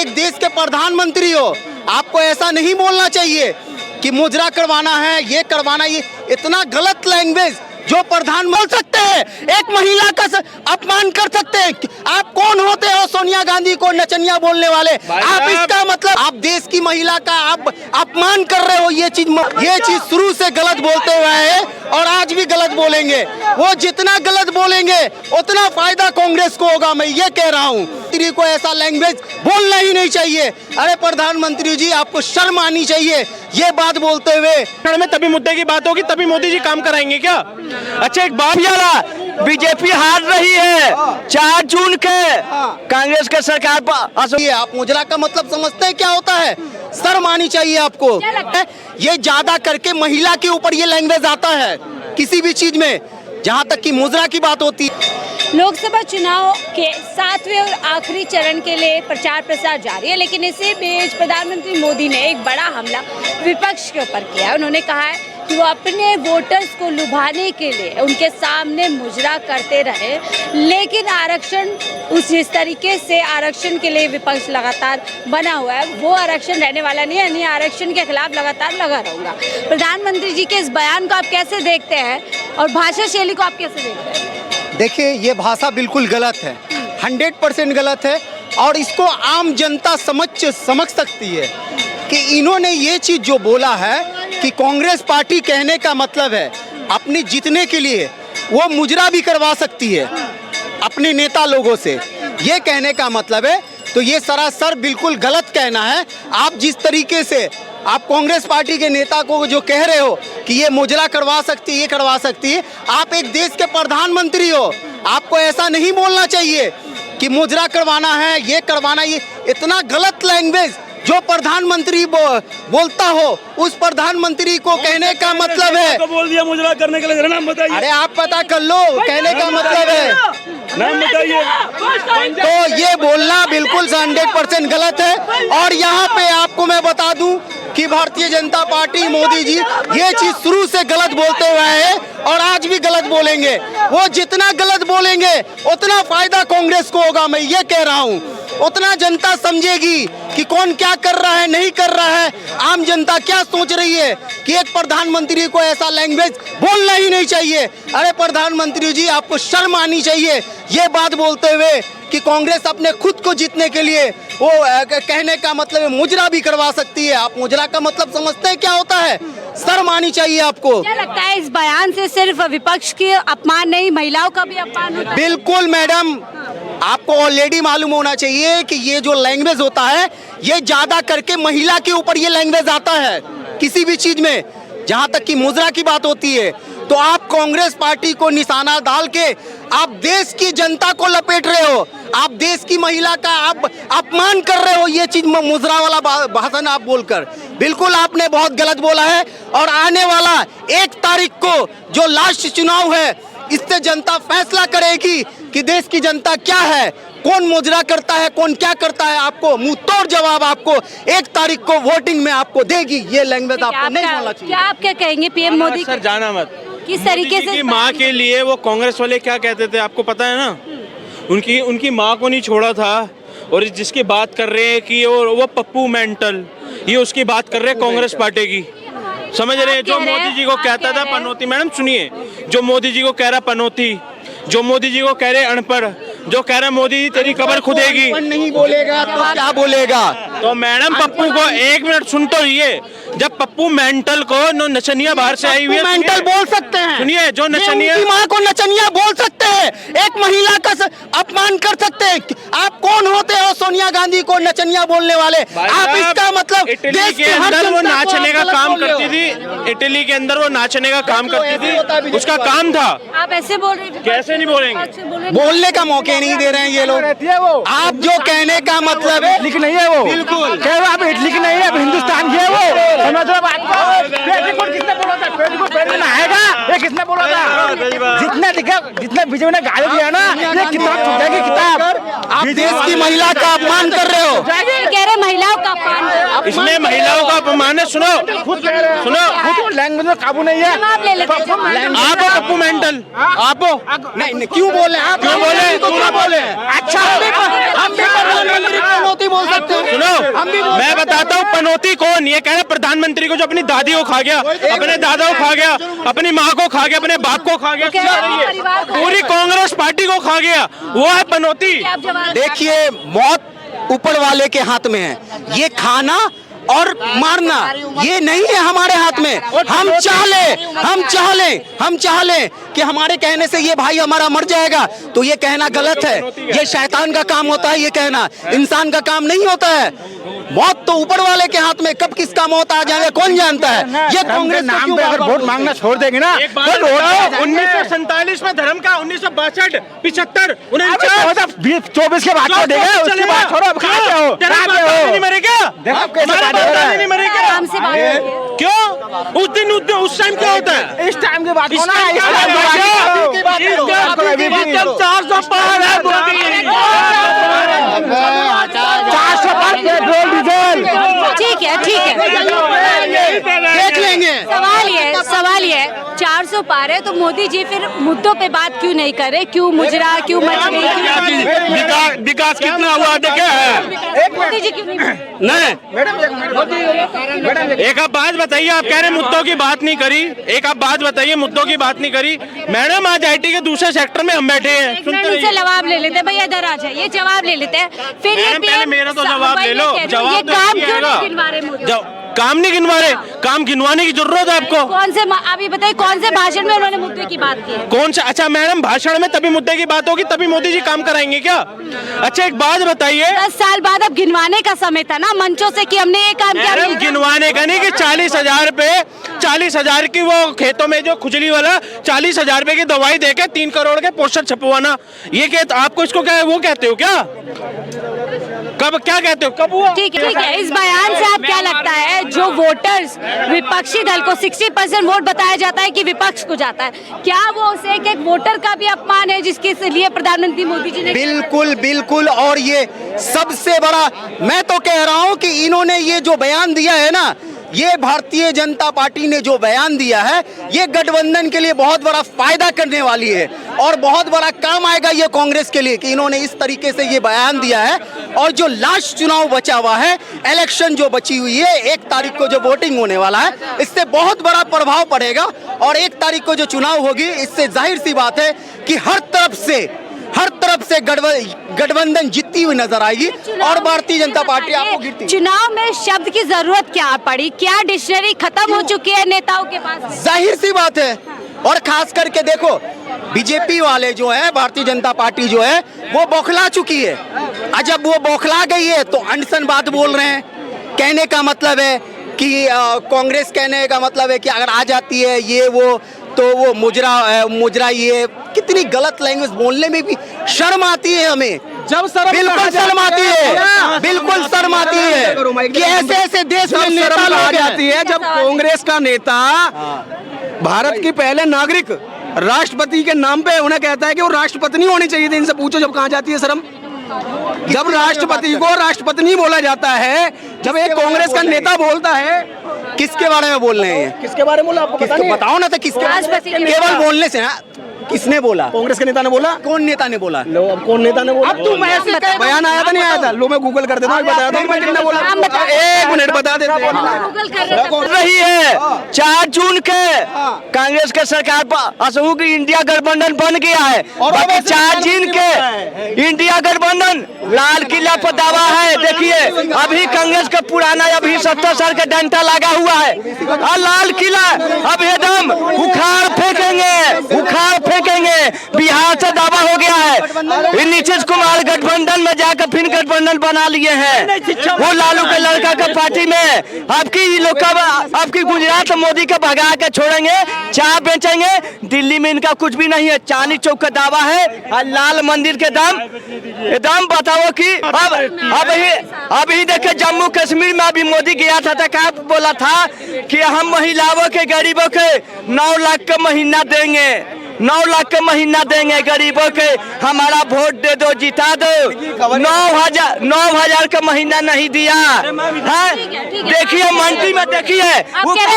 एक देश के प्रधानमंत्री हो, आपको ऐसा नहीं बोलना चाहिए कि मुजरा करवाना है, ये करवाना, ये इतना गलत लैंग्वेज जो प्रधान बोल सकते हैं, एक महिला का अपमान कर सकते हैं। आप कौन होते हो सोनिया गांधी को नचनिया बोलने वाले? आप इसका मतलब आप देश की महिला का आप अपमान कर रहे हो। ये चीज शुरू से गलत बोलते हुए आए और आज भी गलत बोलेंगे। वो जितना गलत बोलेंगे उतना फायदा कांग्रेस को होगा, मैं ये कह रहा हूँ। को ऐसा लैंग्वेज बोलना ही नहीं चाहिए। अरे प्रधानमंत्री जी, आपको शर्म आनी चाहिए ये बात बोलते हुए। में तभी मुद्दे की बात होगी, तभी मोदी जी काम कराएंगे क्या? अच्छा, एक बात यार, बीजेपी हार रही है 4 जून के कांग्रेस के सरकार पर। आप मुजरा का मतलब समझते हैं क्या होता है? शर्म आनी चाहिए आपको। ये ज्यादा करके महिला के ऊपर ये लैंग्वेज आता है किसी भी चीज में, जहाँ तक कि मुजरा की बात होती है। लोकसभा चुनाव के 7वें और आखिरी चरण के लिए प्रचार प्रसार जारी है, लेकिन इसी बीच प्रधानमंत्री मोदी ने एक बड़ा हमला विपक्ष के ऊपर किया। उन्होंने कहा है कि वो अपने वोटर्स को लुभाने के लिए उनके सामने मुजरा करते रहे, लेकिन आरक्षण जिस तरीके से आरक्षण के लिए विपक्ष लगातार बना हुआ है, वो आरक्षण रहने वाला नहीं है। यानी आरक्षण के खिलाफ लगातार लगा रहूंगा। प्रधानमंत्री जी के इस बयान को आप कैसे देखते हैं और भाषा शैली को आप कैसे देखते हैं? देखिए, ये भाषा बिल्कुल गलत है, 100% गलत है और इसको आम जनता समझ सकती है कि इन्होंने ये चीज़ जो बोला है कि कांग्रेस पार्टी कहने का मतलब है अपनी जीतने के लिए वो मुजरा भी करवा सकती है अपने नेता लोगों से, ये कहने का मतलब है। तो ये सरासर बिल्कुल गलत कहना है। आप जिस तरीके से आप कांग्रेस पार्टी के नेता को जो कह रहे हो कि ये मुजरा करवा सकती है, ये करवा सकती है, आप एक देश के प्रधानमंत्री हो, आपको ऐसा नहीं बोलना चाहिए कि मुजरा करवाना है, ये करवाना, ये इतना गलत लैंग्वेज जो प्रधानमंत्री बोलता हो, उस प्रधानमंत्री को कहने का मतलब है। तो बोल दिया मुजरा करने के लिए, नाम बताइए। अरे आप पता कर लो, कहने का मतलब है, नाम बताइए। तो ये बोलना बिल्कुल 100% गलत है। और यहाँ पे आपको मैं बता दूं कि भारतीय जनता पार्टी, मोदी जी ये चीज शुरू से गलत बोलते हुए आए और आज भी गलत बोलेंगे। वो जितना गलत बोलेंगे उतना फायदा कांग्रेस को होगा, मैं ये कह रहा हूँ। उतना जनता समझेगी कि कौन क्या कर रहा है, नहीं कर रहा है। आम जनता क्या सोच रही है कि एक प्रधानमंत्री को ऐसा लैंग्वेज बोलना ही नहीं चाहिए। अरे प्रधानमंत्री जी, आपको शर्म आनी चाहिए ये बात बोलते हुए कि कांग्रेस अपने खुद को जीतने के लिए वो कहने का मतलब है मुजरा भी करवा सकती है। आप मुजरा का मतलब समझते हैं क्या होता है? शर्म आनी चाहिए आपको। क्या लगता है इस बयान से सिर्फ विपक्ष के अपमान नहीं, महिलाओं का भी अपमान होता है? बिल्कुल मैडम, आपको ऑलरेडी मालूम होना चाहिए कि ये जो लैंग्वेज होता है ये ज्यादा करके महिला के ऊपर ये लैंग्वेज आता है किसी भी चीज में, जहां तक कि मुजरा की बात होती है। तो आप कांग्रेस पार्टी को निशाना डाल के आप देश की जनता को लपेट रहे हो, आप देश की महिला का आप अपमान कर रहे हो। ये चीज मुजरा वाला भाषण आप बोलकर बिल्कुल आपने बहुत गलत बोला है। और आने वाला 1 तारीख को जो लास्ट चुनाव है, इससे जनता फैसला करेगी कि देश की जनता क्या है, कौन मुजरा करता है, कौन क्या करता है। आपको मुंह तोड़ जवाब आपको 1 तारीख को वोटिंग में आपको देगी। ये लैंग्वेज आपको नहीं बोलना चाहिए। क्या आप क्या कहेंगे पीएम मोदी? सर जाना मत। किस तरीके से माँ के लिए वो कांग्रेस वाले क्या कहते थे आपको पता है ना? उनकी माँ को नहीं छोड़ा था। और जिसकी बात कर रहे हैं कि वो पप्पू मेंटल, ये उसकी बात कर रहे हैं कांग्रेस पार्टी की, समझ रहे हैं? जो मोदी जी को कहता था पनौती, मैडम सुनिए, जो मोदी जी को कह रहा पनौती, जो मोदी जी को कह रहे अनपढ़, जो कह रहा मोदी तेरी कब्र खुदेगी, नहीं बोलेगा तो क्या बोलेगा? तो मैडम पप्पू को 1 मिनट सुन तो रहिए। जब पप्पू मेंटल को नचनिया बाहर से आई हुई है, मेंटल बोल सकते हैं, सुनिए, जो नचनिया माँ को नचनिया बोल सकते हैं, एक महिला का अपमान कर सकते हैं। आप कौन होते हो सोनिया गांधी को नचनिया बोलने वाले? आप इसका मतलब इटली के अंदर वो नाचने का काम करती थी, इटली के अंदर वो नाचने का काम करती थी, उसका काम था। आप ऐसे बोल रहे थे? कैसे नहीं बोलेंगे? बोलने का मौके नहीं दे रहे हैं ये लोग। आप जो कहने का मतलब है, इटली की नहीं है वो, बिल्कुल कह रहे आप इटली की नहीं है, हिंदुस्तान की है वो। समझ लो बात को। पेटीकोट किसने बोला था? पेटीकोट पहनना आएगा, ये किसने बोला था? जितना लिखा, जितना बीजेपी ने गाली दिया ना, ये किताब छूट जाएगी किताब। आप देश की महिला का अपमान कर रहे हो। कह रहे महिलाओं का अपमान, इसमें महिलाओं का अपमान है। सुनो, खुद लैंग्वेज में काबू नहीं है। आप ले लेते हैं। आप हो पप्पू मेंटल, आप हो। नहीं, क्यों बोले आप? क्यों बोले? अच्छा, हम भी प्रधानमंत्री को मोदी बोल सकते हैं। सुनो, मैं बताता हूँ पनौती कौन, ये कह रहे प्रधानमंत्री को जो अपनी दादी को खा गया, अपने दादा को खा गया, अपनी माँ को खा गया, अपने बाप को खा गया, पूरी कांग्रेस पार्टी को खा गया, वो है पनौती। देखिए, मौत ऊपर वाले के हाथ में है, ये खाना और मारना ये नहीं है हमारे हाथ में। हम चाह ले कि हमारे कहने से ये भाई हमारा मर जाएगा, तो ये कहना गलत है। ये शैतान का काम होता है, ये कहना इंसान का काम नहीं होता है। मौत तो ऊपर वाले के हाथ में, कब किसका मौत आ जाए कौन जानता है। ये कांग्रेस नाम पे अगर वोट मांगना छोड़ देंगे ना, 1947 में धर्म का, 1962, 75, 24 के बाद छोड़ देंगे, उसके बाद छोड़ो। अब कहाँ पे हो? नहीं मरे क्या? देखो कैसे बात हो रहा है। नहीं मरे क्या? आराम से बात करिए। क्यों? उस टाइम क्या होता है? इस टाइम की बात इस हो ना, टाइम इस क्या टाइम की बात है? की बात करो। जब 400 पार है मोदी, 400 पार पेट्रोल डीजल। ठीक है, देख लेंगे। सवाल ये है 400 पार है तो मोदी जी फिर मुद्दों पे बात क्यों नहीं करे? क्यों मुजरा, क्यों मछली, विकास कितना हुआ देखे है? मोदी जी क्यों नहीं? एक आप बात बताइए, आप कह रहे मुद्दों की बात नहीं करी, एक आप बात बताइए मुद्दों की बात नहीं करी। मैडम आज आईटी के दूसरे सेक्टर में हम बैठे हैं, सुनते रहिए, जवाब ले लेते हैं भैया, इधर आ जाइए, जवाब ले लेते हैं। फिर ये पहले मेरा तो जवाब ले लो, जवाब ये तो काम नहीं क्यों आएगा। नहीं गिनवा रहे मोदी? काम नहीं गिनवा रहे, काम गिनवाने की जरूरत है आपको। कौन से अभी बताइए कौन से भाषण में उन्होंने मुद्दे की बात की है? कौन सा? अच्छा मैडम, भाषण में तभी मुद्दे की बात होगी, तभी मोदी जी काम कराएंगे क्या? अच्छा एक बात बताइए, 10 साल बाद अब गिनवाने का समय था ना मंचों से कि हमने ये काम किया। मैडम गिनवाने का नहीं कि 40,000 पे 40,000 की वो खेतों में जो खुजली वाला 40,000 रुपए की दवाई देके 3 करोड़ के पोस्टर छपवाना, ये क्या आपको इसको क्या वो कहते हो क्या? कब क्या कहते हो, कब हुआ? ठीक है, इस बयान से आप क्या लगता है जो वोटर्स विपक्षी दल को 60% वोट बताया जाता है कि विपक्ष को जाता है, क्या वो उसे एक वोटर का भी अपमान है जिसके लिए प्रधानमंत्री मोदी जी ने? बिल्कुल। और ये सबसे बड़ा, मैं तो कह रहा हूं कि इन्होंने ये जो बयान दिया है ना, ये भारतीय जनता पार्टी ने जो बयान दिया है, ये गठबंधन के लिए बहुत बड़ा फायदा करने वाली है और बहुत बड़ा काम आएगा ये कांग्रेस के लिए कि इन्होंने इस तरीके से ये बयान दिया है। और जो लास्ट चुनाव बचा हुआ है, इलेक्शन जो बची हुई है, 1 तारीख को जो वोटिंग होने वाला है, इससे बहुत बड़ा प्रभाव पड़ेगा। और 1 तारीख को जो चुनाव होगी, इससे जाहिर सी बात है कि हर तरफ से गठबंधन जीतती हुई नजर आएगी और भारतीय जनता पार्टी आपको गिरती। चुनाव में शब्द की जरूरत क्या पड़ी? क्या डिक्शनरी खत्म हो चुकी है नेताओं के पास? जाहिर सी बात है। और खास करके देखो, बीजेपी वाले जो है, भारतीय जनता पार्टी जो है, वो बौखला चुकी है। जब वो बौखला गई है तो अनसन बात बोल रहे हैं। कहने का मतलब है कि कांग्रेस, कहने का मतलब है कि अगर आ जाती है ये वो, तो वो मुजरा ये, कितनी गलत लैंग्वेज बोलने में भी शर्म आती है हमें। बिल्कुल शर्म आती है कि ऐसे देश में नेता आ जाती है। जब कांग्रेस का नेता भारत की पहले नागरिक राष्ट्रपति के नाम पे उन्हें कहता है कि वो राष्ट्रपति होनी चाहिए थी, इनसे पूछो जब कहाँ जाती है शर्म? जब राष्ट्रपति को राष्ट्रपति बोला जाता है, जब एक कांग्रेस का नेता बोलता है, किसके बारे में बोल रहे हैं? किसके बारे में बोला आपको पता नहीं? बताओ ना, तो किसके? राष्ट्रपति के केवल बोलने से ना, किसने बोला? कांग्रेस के नेता ने बोला। कौन नेता ने बोला? लो, अब कौन नेता ने बोला? अब तुम ऐसे बयान आया था नहीं आया था? लो मैं गूगल कर देता हूँ, बता दो मैं किसने बोला। नाम बताओ। 1 मिनट बता देते हैं। गूगल कर रहे थे। रही है 4 जून के कांग्रेस के सरकार पर असहू की इंडिया गठबंधन बन गया है। बाकी 4 जून के इंडिया गठबंधन लाल किला पर दावा है। देखिए अभी कांग्रेस का पुराना अभी 70 साल का डंडा लगा हुआ है और लाल किला अब एकदम उखाड़ फेंकेंगे। बिहार से दावा हो गया है। नीतीश कुमार गठबंधन में जाकर फिर गठबंधन बना लिए हैं। वो लालू के लड़का का पार्टी में आपकी लोग आपकी गुजरात मोदी का भगा के छोड़ेंगे, चाय बेचेंगे। दिल्ली में इनका कुछ भी नहीं है, चांदी चौक का दावा है और लाल मंदिर के दाम बताओ कि अभी देखिए जम्मू कश्मीर में अभी मोदी गया था तो क्या बोला था कि हम महिलाओं के गरीबों के 9 लाख का महीना देंगे, 9 लाख का महीना देंगे गरीबों के, हमारा वोट दे दो, जिता दो। 9,000 का महीना नहीं दिया है। देखिए मंडी में देखिए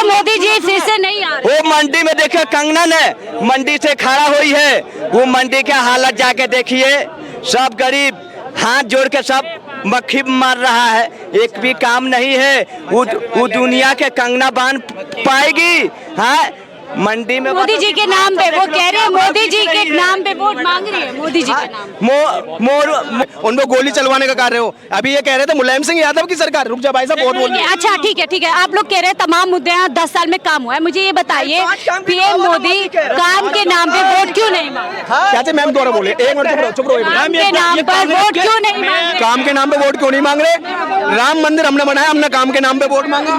मोदी जी फिर से नहीं आ रहे। वो मंडी में देखिए कंगना ने मंडी से खड़ा हुई है, वो मंडी के हालत जाके देखिए। सब गरीब हाथ जोड़ के सब मक्खी मार रहा है, एक भी काम नहीं है। वो दुनिया के कंगना बांध पाएगी। हाँ, मंडी में मोदी जी के नाम पे वो कह रहे हैं, मोदी जी के नाम पे वोट मांग रही है, मोदी जी के नाम। उनको गोली चलवाने का कार्य हो। अभी ये कह रहे थे मुलायम सिंह यादव की सरकार। रुक जा भाई साहब, बहुत बोल रहे हैं। अच्छा ठीक है, आप लोग कह रहे हैं तमाम मुद्दे हैं, 10 साल में काम हुआ है। मुझे ये बताइए, पीएम मोदी काम के नाम पे वोट क्यों नहीं मांग रहे? क्या थे मैम, दोबारा बोले, एक मिनट चुप रहो। काम के नाम पर वोट क्यों नहीं मांग रहे? काम के नाम पे वोट क्यों नहीं मांग रहे? राम मंदिर हमने बनाया, हमने काम के नाम पे वोट मांगा।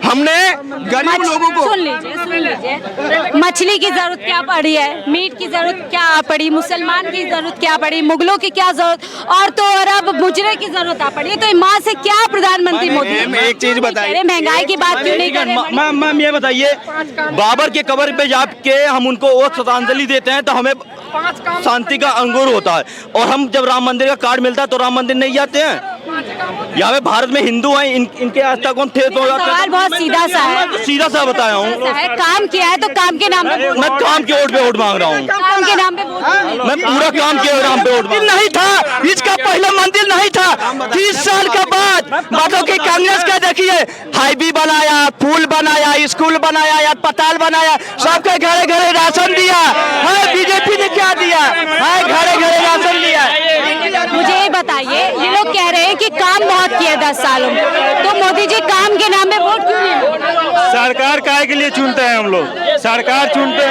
हमने गरीब लोगों को, सुन लीजिए, मछली की जरूरत क्या पड़ी है, मीट की जरूरत क्या पड़ी, मुसलमान की जरूरत क्या पड़ी, मुगलों की क्या जरूरत, और तो और अब मुजरे की जरूरत आ पड़ी है। तो माँ से क्या प्रधानमंत्री मोदी एक चीज बताइए, महंगाई की बात क्यों नहीं कर रहे? मैम ये बताइए, बाबर के कब्र पे जाके हम उनको वो श्रद्धांजलि देते हैं तो हमें शांति का अंकुर होता है, और हम जब राम मंदिर का कार्ड मिलता है तो राम मंदिर नहीं जाते हैं। यहाँ पे भारत में हिंदू हैं, इनके आस्था कौन ठेस हो जाता है? सवाल बहुत सीधा सा है, सीधा सा बताया हूँ। काम किया है तो काम के नाम पे मैं काम के वोट पे वोट मांग रहा हूँ। काम के नाम पे वोट क्यों नहीं? मैं पूरा काम के नाम पे वोट नहीं था, इसका पहला मंदिर नहीं था। 30 साल के बाद बातों की कांग्रेस का देखिए, हाईवे बनाया, पुल बनाया, स्कूल बनाया, अस्पताल बनाया, सबके घरे घरे राशन दिया है। बीजेपी ने क्या दिया है? घरे घरे राशन दिया। मुझे ये बताइए, ये लोग कह रहे हैं कि काम बहुत किए 10 सालों में, तो मोदी जी काम के नाम पे वोट क्यों नहीं? सरकार काहे के लिए चुनते हैं हम लोग? सरकार चुनते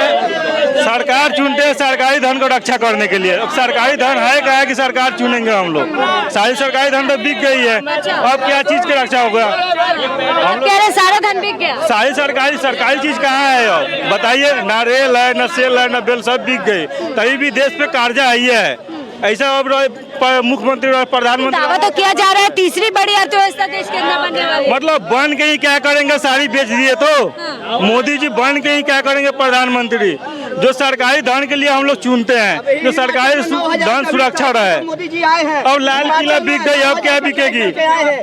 हैं सरकारी धन को रक्षा करने के लिए। अब सरकारी धन है क्या है कि सरकार चुनेंगे हम लोग? सारी सरकारी धन तो बिक गई है, अब क्या चीज की रक्षा होगा? हम लोग कह रहे सारा धन बिक गया। सारी सरकारी चीज कहाँ है? अब बताइए, ना रेल है, ना सेल है, ना बेल, सब बिक गई। तभी भी देश पे कर्जा आई है। ऐसा अब मुख्यमंत्री और प्रधानमंत्री दावा तो किया जा रहा है तीसरी बड़ी अर्थव्यवस्था देश के अंदर बनने वाली है। मतलब बन के ही क्या करेंगे? सारी बेच दिए तो मोदी जी बन के ही क्या करेंगे? प्रधानमंत्री जो सरकारी धन के लिए हम लोग चुनते हैं, जो सरकारी धन सुरक्षा रहे। मोदी जी आए हैं। अब लाल किला बिक गई, अब क्या बिकेगी?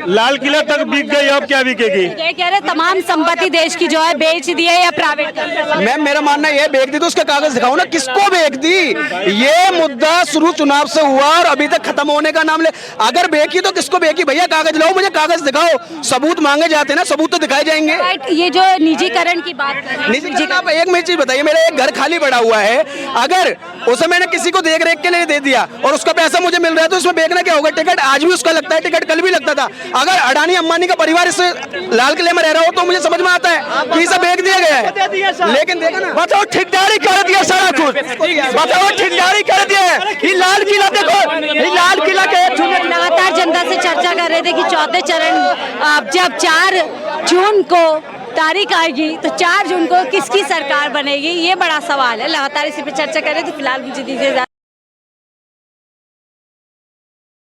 लाल किला तक बिक गई, अब क्या बिकेगी? ये कह रहे तमाम संपत्ति देश की जो है बेच दी है या प्राइवेट कर। मैम मेरा मानना ये, बेच दी तो उसका कागज दिखाओ ना, किसको बेच दी? ये मुद्दा शुरू चुनाव से हुआ और अभी तक खत्म होने का नाम ले। अगर बेची तो किसको बेची? भैया कागज लाओ, मुझे कागज दिखाओ। सबूत मांगे जाते हैं ना, सबूत तो दिखाए जाएंगे। ये जो निजीकरण की बात कर रहे हैं, निजीकरण, आप एक में चीज बताइए, मेरा एक घर खाली पड़ा हुआ है, अगर उसे मैंने किसी को देख रेख के लिए दे दिया और उसका पैसा मुझे मिल रहा है तो इसमें बेचना क्या होगा? टिकट आज भी उसका लगता है, टिकट कल भी लगता था। अगर अडानी अंबानी का परिवार इस लाल किले में रह रहा हो तो मुझे समझ में आता है कि इसे बेच दिया गया है। लेकिन देखा ना, बताओ, ठेकेदारी कर दिया सारा कुछ। बताओ, ठेकेदारी कर दिया है। ये लाल किला देखो, ये लाल किला के लगातार जनता से चर्चा कर रहे थे कि चौथे चरण जब 4 जून को तारीख आएगी तो 4 जून को किसकी सरकार बनेगी, ये बड़ा सवाल है। लगातार इसी पे चर्चा कर रहे थे। फिलहाल मुझे दीजिए।